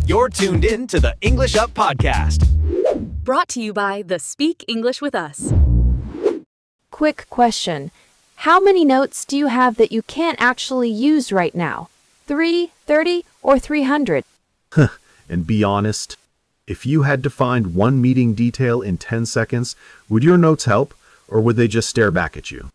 You're tuned in to the English Up Podcast. Brought to you by the Speak English with Us. Quick question. How many notes do you have that you can't actually use right now? 3, 30, or 300? And be honest, if you had to find one meeting detail in 10 seconds, would your notes help, or would they just stare back at you?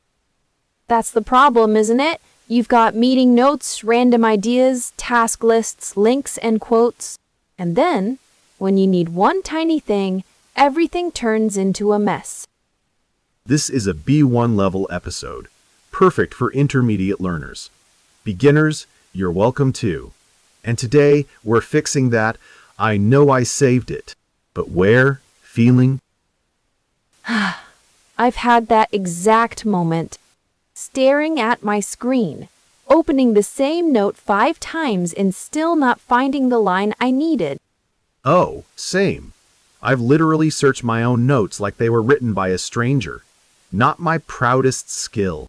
That's the problem, isn't it? You've got meeting notes, random ideas, task lists, links, and quotes. And then, when you need one tiny thing, everything turns into a mess. This is a B1 level episode, perfect for intermediate learners. Beginners, you're welcome too. And today, we're fixing that I know I saved it, but where feeling? I've had that exact moment. Staring at my screen, opening the same note 5 times and still not finding the line I needed. Oh, same. I've literally searched my own notes like they were written by a stranger. Not my proudest skill.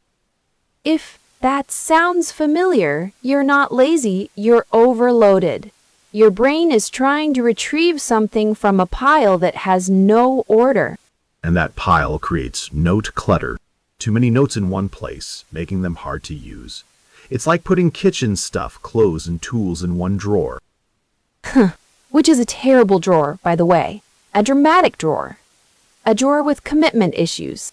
If that sounds familiar, you're not lazy, you're overloaded. Your brain is trying to retrieve something from a pile that has no order. And that pile creates note clutter. Too many notes in one place, making them hard to use. It's like putting kitchen stuff, clothes, and tools in one drawer. Which is a terrible drawer, by the way. A dramatic drawer. A drawer with commitment issues.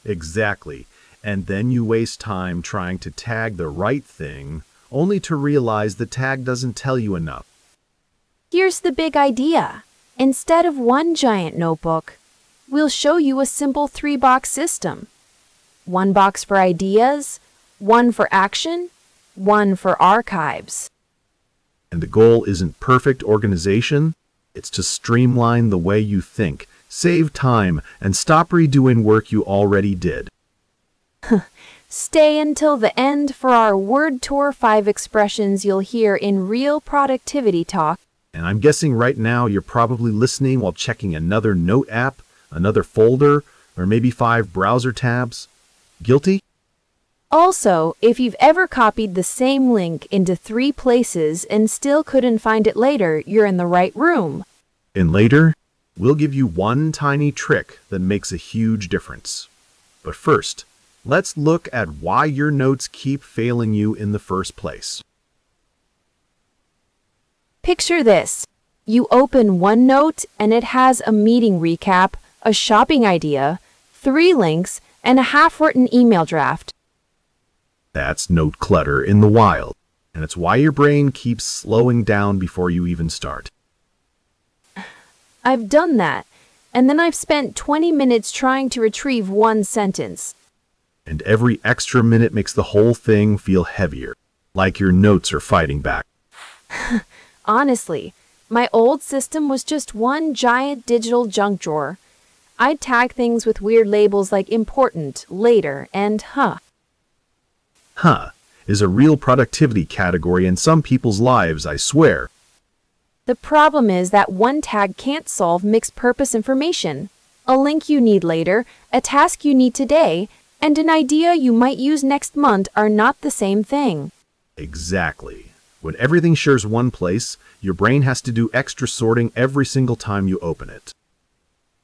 Exactly. And then you waste time trying to tag the right thing, only to realize the tag doesn't tell you enough. Here's the big idea. Instead of one giant notebook, we'll show you a simple 3-box system. 1 box for ideas, 1 for action, 1 for archives. And the goal isn't perfect organization, it's to streamline the way you think, save time, and stop redoing work you already did. Stay until the end for our Word Tour 5 expressions you'll hear in real productivity talk. And I'm guessing right now you're probably listening while checking another note app, another folder, or maybe 5 browser tabs. Guilty? Also, if you've ever copied the same link into 3 places and still couldn't find it later, you're in the right room. And later, we'll give you one tiny trick that makes a huge difference. But first, let's look at why your notes keep failing you in the first place. Picture this. You open one note and it has a meeting recap, a shopping idea, 3 links, and a half-written email draft. That's note clutter in the wild, and it's why your brain keeps slowing down before you even start. I've done that, and then I've spent 20 minutes trying to retrieve one sentence. And every extra minute makes the whole thing feel heavier, like your notes are fighting back. Honestly, my old system was just one giant digital junk drawer. I'd tag things with weird labels like important, later, and Is a real productivity category in some people's lives, I swear. The problem is that one tag can't solve mixed-purpose information. A link you need later, a task you need today, and an idea you might use next month are not the same thing. Exactly. When everything shares one place, your brain has to do extra sorting every single time you open it.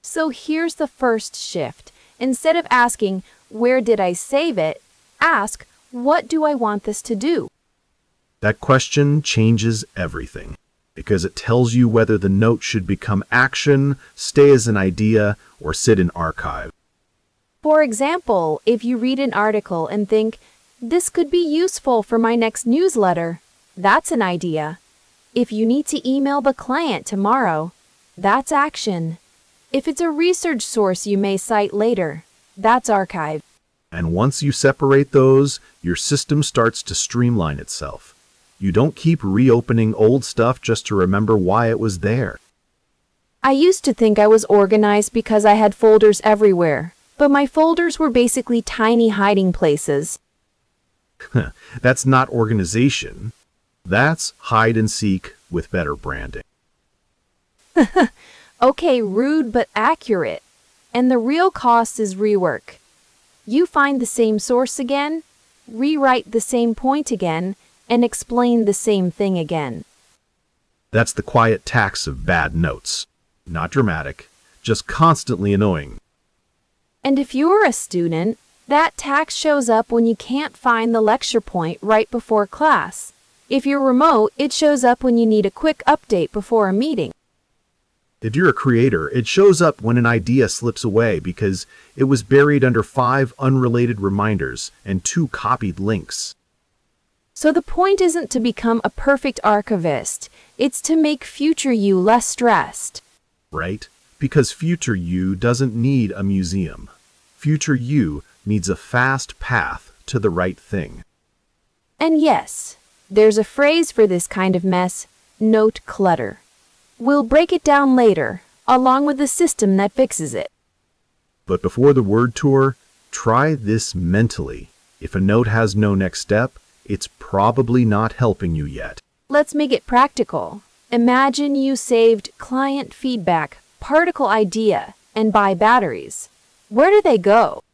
So here's the first shift. Instead of asking, where did I save it? Ask, what do I want this to do? That question changes everything, because it tells you whether the note should become action, stay as an idea, or sit in archive. For example, if you read an article and think, this could be useful for my next newsletter, that's an idea. If you need to email the client tomorrow, that's action. If it's a research source you may cite later, that's archive. And once you separate those, your system starts to streamline itself. You don't keep reopening old stuff just to remember why it was there. I used to think I was organized because I had folders everywhere, but my folders were basically tiny hiding places. That's not organization. That's hide and seek with better branding. Okay, rude but accurate. And the real cost is rework. You find the same source again, rewrite the same point again, and explain the same thing again. That's the quiet tax of bad notes. Not dramatic, just constantly annoying. And if you're a student, that tax shows up when you can't find the lecture point right before class. If you're remote, it shows up when you need a quick update before a meeting. If you're a creator, it shows up when an idea slips away because it was buried under 5 unrelated reminders and 2 copied links. So the point isn't to become a perfect archivist, it's to make future you less stressed. Right? Because future you doesn't need a museum. Future you needs a fast path to the right thing. And yes, there's a phrase for this kind of mess: note clutter. We'll break it down later, along with the system that fixes it. But before the word tour, try this mentally. If a note has no next step, it's probably not helping you yet. Let's make it practical. Imagine you saved client feedback, particle idea, and buy batteries. Where do they go?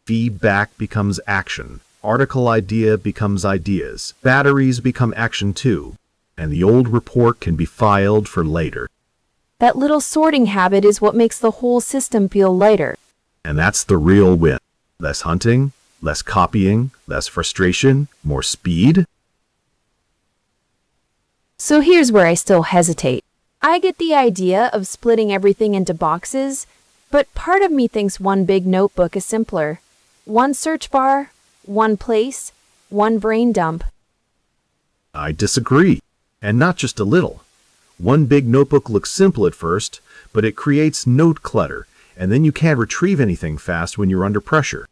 Feedback becomes action. Article idea becomes ideas. Batteries become action too. And the old report can be filed for later. That little sorting habit is what makes the whole system feel lighter. And that's the real win. Less hunting, less copying, less frustration, more speed. So here's where I still hesitate. I get the idea of splitting everything into boxes, but part of me thinks one big notebook is simpler. One search bar, one place, one brain dump. I disagree. And not just a little. One big notebook looks simple at first, but it creates note clutter, and then you can't retrieve anything fast when you're under pressure.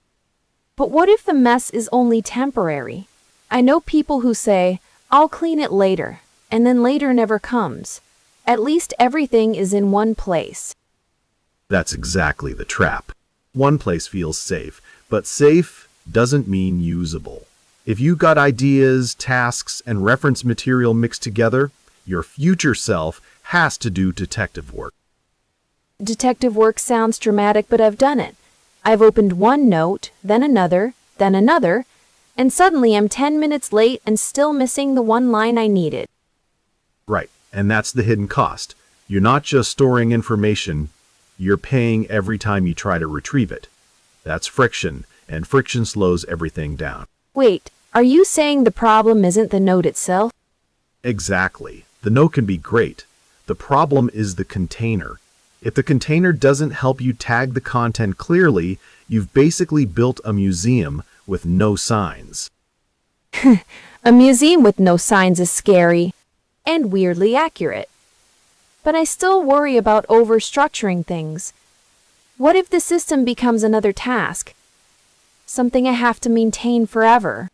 But what if the mess is only temporary? I know people who say, "I'll clean it later," and then later never comes. At least everything is in one place. That's exactly the trap. One place feels safe, but safe doesn't mean usable. If you got ideas, tasks, and reference material mixed together, your future self has to do detective work. Detective work sounds dramatic, but I've done it. I've opened one note, then another, and suddenly I'm 10 minutes late and still missing the one line I needed. Right, and that's the hidden cost. You're not just storing information, you're paying every time you try to retrieve it. That's friction, and friction slows everything down. Wait, are you saying the problem isn't the note itself? Exactly. The note can be great. The problem is the container. If the container doesn't help you tag the content clearly, you've basically built a museum with no signs. A museum with no signs is scary and weirdly accurate. But I still worry about overstructuring things. What if the system becomes another task? Something I have to maintain forever?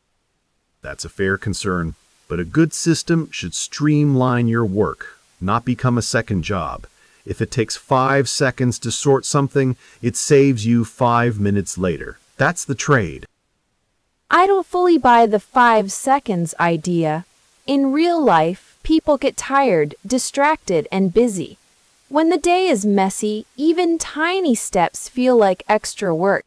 That's a fair concern, but a good system should streamline your work, not become a second job. If it takes 5 seconds to sort something, it saves you 5 minutes later. That's the trade. I don't fully buy the 5 seconds idea. In real life, people get tired, distracted, and busy. When the day is messy, even tiny steps feel like extra work.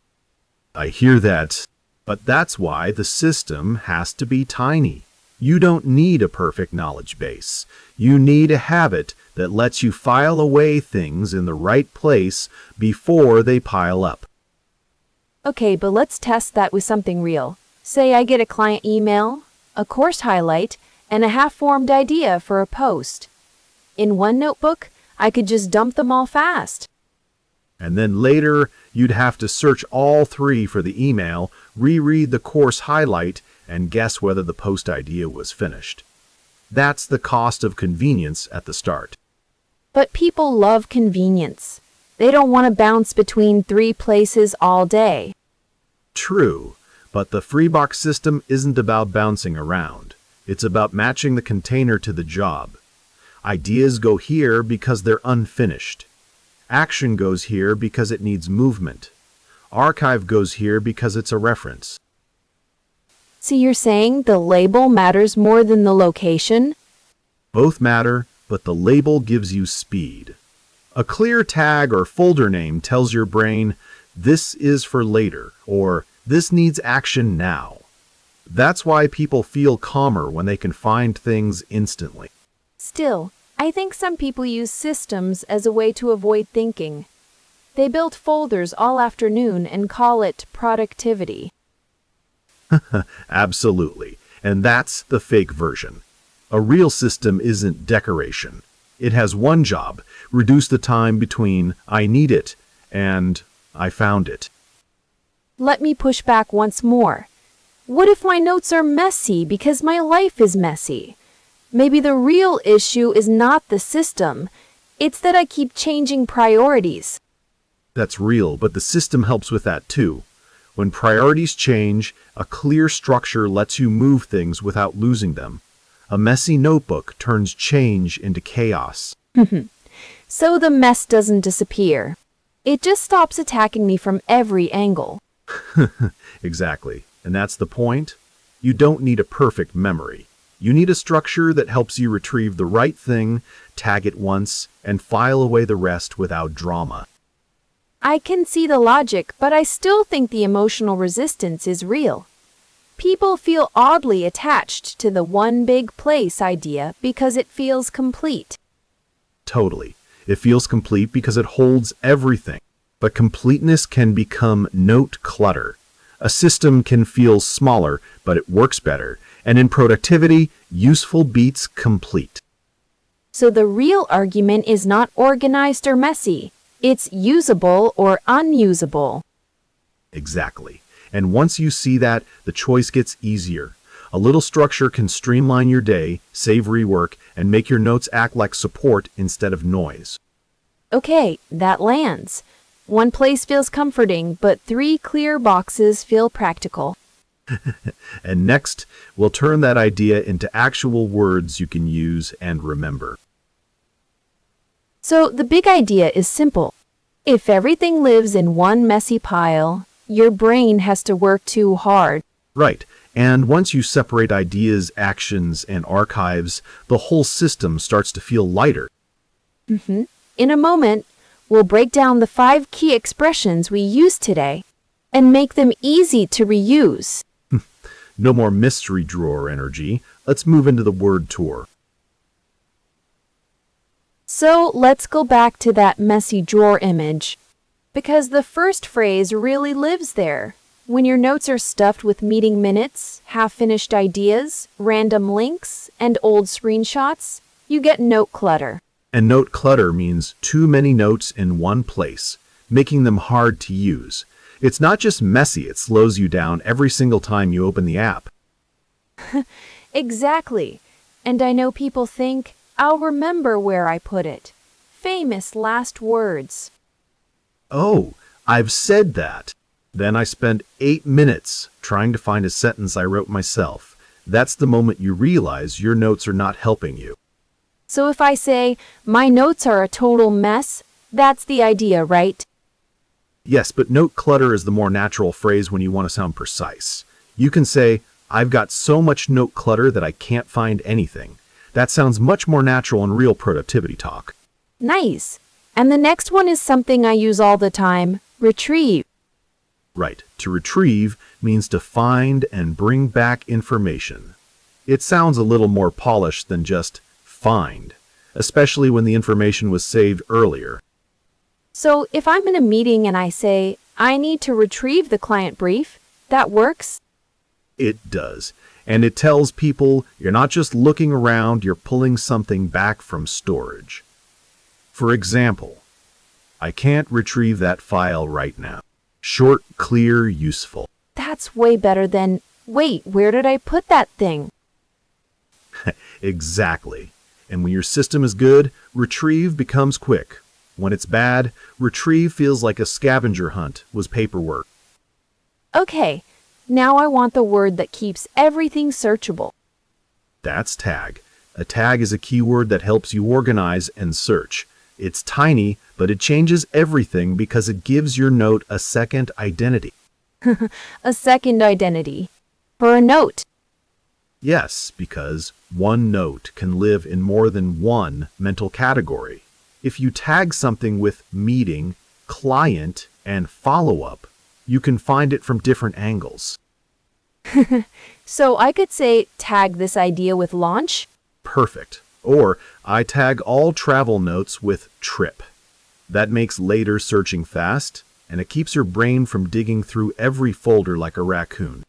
I hear that, but that's why the system has to be tiny. You don't need a perfect knowledge base. You need a habit that lets you file away things in the right place before they pile up. Okay, but let's test that with something real. Say I get a client email, a course highlight, and a half-formed idea for a post. In one notebook, I could just dump them all fast. And then later, you'd have to search all 3 for the email, reread the course highlight, and guess whether the post idea was finished. That's the cost of convenience at the start. But people love convenience. They don't want to bounce between 3 places all day. True, but the Freebox system isn't about bouncing around. It's about matching the container to the job. Ideas go here because they're unfinished. Action goes here because it needs movement. Archive goes here because it's a reference. So you're saying the label matters more than the location? Both matter, but the label gives you speed. A clear tag or folder name tells your brain, this is for later, or this needs action now. That's why people feel calmer when they can find things instantly. Still, I think some people use systems as a way to avoid thinking. They build folders all afternoon and call it productivity. Absolutely. And that's the fake version. A real system isn't decoration. It has one job: reduce the time between "I need it" and "I found it." Let me push back once more. What if my notes are messy because my life is messy? Maybe the real issue is not the system. It's that I keep changing priorities. That's real, but the system helps with that too. When priorities change, a clear structure lets you move things without losing them. A messy notebook turns change into chaos. So the mess doesn't disappear. It just stops attacking me from every angle. Exactly. And that's the point. You don't need a perfect memory. You need a structure that helps you retrieve the right thing, tag it once, and file away the rest without drama. I can see the logic, but I still think the emotional resistance is real. People feel oddly attached to the one big place idea because it feels complete. Totally. It feels complete because it holds everything. But completeness can become note clutter. A system can feel smaller, but it works better. And in productivity, useful beats complete. So the real argument is not organized or messy. It's usable or unusable. Exactly. And once you see that, the choice gets easier. A little structure can streamline your day, save rework, and make your notes act like support instead of noise. Okay, that lands. One place feels comforting, but 3 clear boxes feel practical. And next, we'll turn that idea into actual words you can use and remember. So the big idea is simple. If everything lives in one messy pile, your brain has to work too hard. Right. And once you separate ideas, actions, and archives, the whole system starts to feel lighter. In a moment, we'll break down the 5 key expressions we use today and make them easy to reuse. No more mystery drawer energy. Let's move into the word tour. So let's go back to that messy drawer image, because the first phrase really lives there. When your notes are stuffed with meeting minutes, half-finished ideas, random links, and old screenshots, you get note clutter. And note clutter means too many notes in one place, making them hard to use. It's not just messy, it slows you down every single time you open the app. Exactly. And I know people think, I'll remember where I put it. Famous last words. Oh, I've said that. Then I spent 8 minutes trying to find a sentence I wrote myself. That's the moment you realize your notes are not helping you. So if I say, my notes are a total mess, that's the idea, right? Yes, but note clutter is the more natural phrase when you want to sound precise. You can say, I've got so much note clutter that I can't find anything. That sounds much more natural in real productivity talk. Nice. And the next one is something I use all the time, retrieve. Right. To retrieve means to find and bring back information. It sounds a little more polished than just find, especially when the information was saved earlier. So if I'm in a meeting and I say, I need to retrieve the client brief, that works? It does. And it tells people you're not just looking around, you're pulling something back from storage. For example, I can't retrieve that file right now. Short, clear, useful. That's way better than, wait, where did I put that thing? Exactly. And when your system is good, retrieve becomes quick. When it's bad, retrieve feels like a scavenger hunt was paperwork. Okay, now I want the word that keeps everything searchable. That's tag. A tag is a keyword that helps you organize and search. It's tiny, but it changes everything because it gives your note a second identity. A second identity. For a note. Yes, because one note can live in more than one mental category. If you tag something with meeting, client, and follow-up, you can find it from different angles. So I could say, tag this idea with launch? Perfect. Or I tag all travel notes with trip. That makes later searching fast, and it keeps your brain from digging through every folder like a raccoon.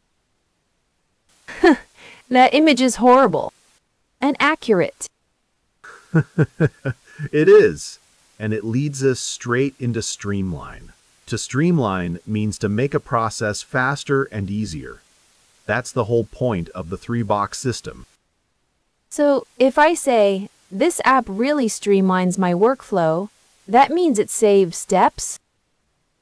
That image is horrible. And accurate. It is, and it leads us straight into streamline. To streamline means to make a process faster and easier. That's the whole point of the three-box system. So if I say, this app really streamlines my workflow, that means it saves steps?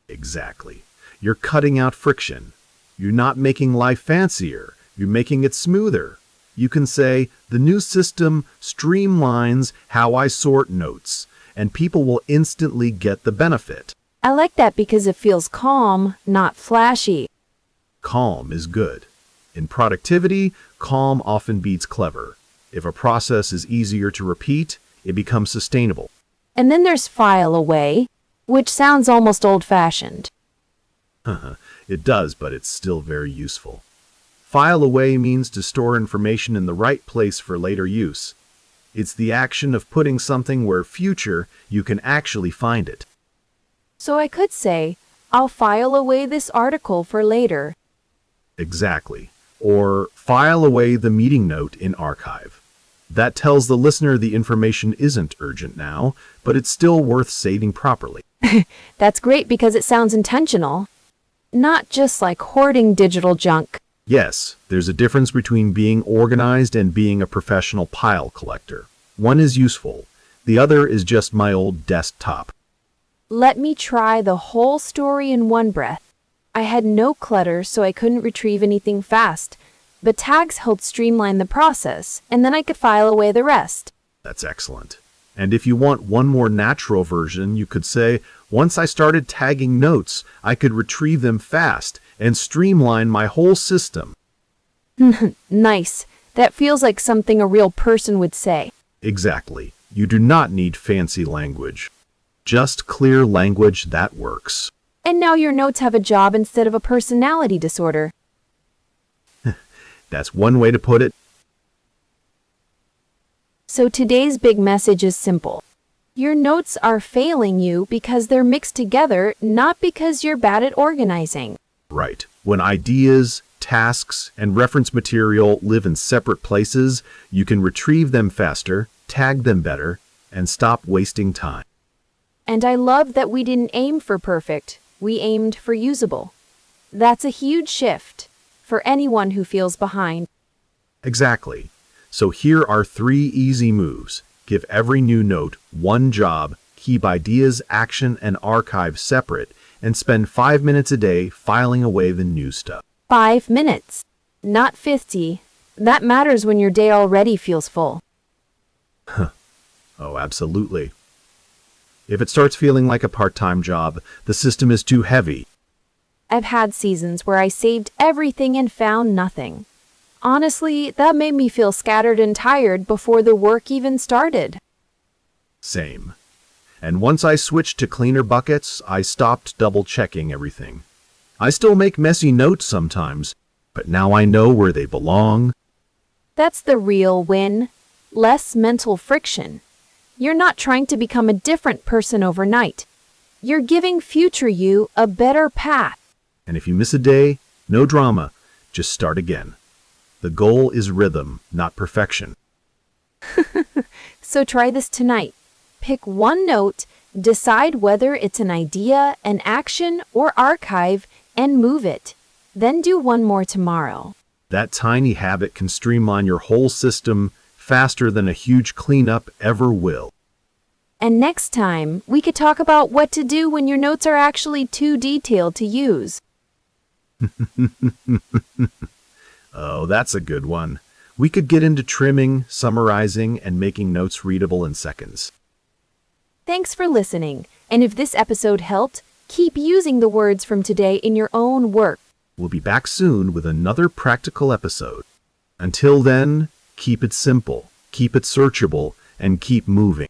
Exactly. You're cutting out friction. You're not making life fancier. You're making it smoother. You can say, the new system streamlines how I sort notes, and people will instantly get the benefit. I like that because it feels calm, not flashy. Calm is good. In productivity, calm often beats clever. If a process is easier to repeat, it becomes sustainable. And then there's file away, which sounds almost old-fashioned. It does, but it's still very useful. File away means to store information in the right place for later use. It's the action of putting something where future you can actually find it. So I could say, I'll file away this article for later. Exactly. Or file away the meeting note in archive. That tells the listener the information isn't urgent now, but it's still worth saving properly. That's great because it sounds intentional. Not just like hoarding digital junk. Yes, there's a difference between being organized and being a professional pile collector. One is useful. The other is just my old desktop. Let me try the whole story in one breath. I had no clutter, so I couldn't retrieve anything fast. But tags helped streamline the process, and then I could file away the rest. That's excellent. And if you want one more natural version, you could say, once I started tagging notes, I could retrieve them fast and streamline my whole system. Nice. That feels like something a real person would say. Exactly. You do not need fancy language. Just clear language that works. And now your notes have a job instead of a personality disorder. That's one way to put it. So today's big message is simple. Your notes are failing you because they're mixed together, not because you're bad at organizing. Right. When ideas, tasks, and reference material live in separate places, you can retrieve them faster, tag them better, and stop wasting time. And I love that we didn't aim for perfect. We aimed for usable. That's a huge shift for anyone who feels behind. Exactly. So here are 3 easy moves. Give every new note one job, keep ideas, action, and archive separate, and spend 5 minutes a day filing away the new stuff. 5 minutes, not 50. That matters when your day already feels full. Oh, absolutely. If it starts feeling like a part-time job, the system is too heavy. I've had seasons where I saved everything and found nothing. Honestly, that made me feel scattered and tired before the work even started. Same. And once I switched to cleaner buckets, I stopped double-checking everything. I still make messy notes sometimes, but now I know where they belong. That's the real win. Less mental friction. You're not trying to become a different person overnight. You're giving future you a better path. And if you miss a day, no drama, just start again. The goal is rhythm, not perfection. So try this tonight. Pick one note, decide whether it's an idea, an action, or archive, and move it. Then do one more tomorrow. That tiny habit can streamline your whole system faster than a huge cleanup ever will. And next time, we could talk about what to do when your notes are actually too detailed to use. Oh, that's a good one. We could get into trimming, summarizing, and making notes readable in seconds. Thanks for listening. And if this episode helped, keep using the words from today in your own work. We'll be back soon with another practical episode. Until then, keep it simple, keep it searchable, and keep moving.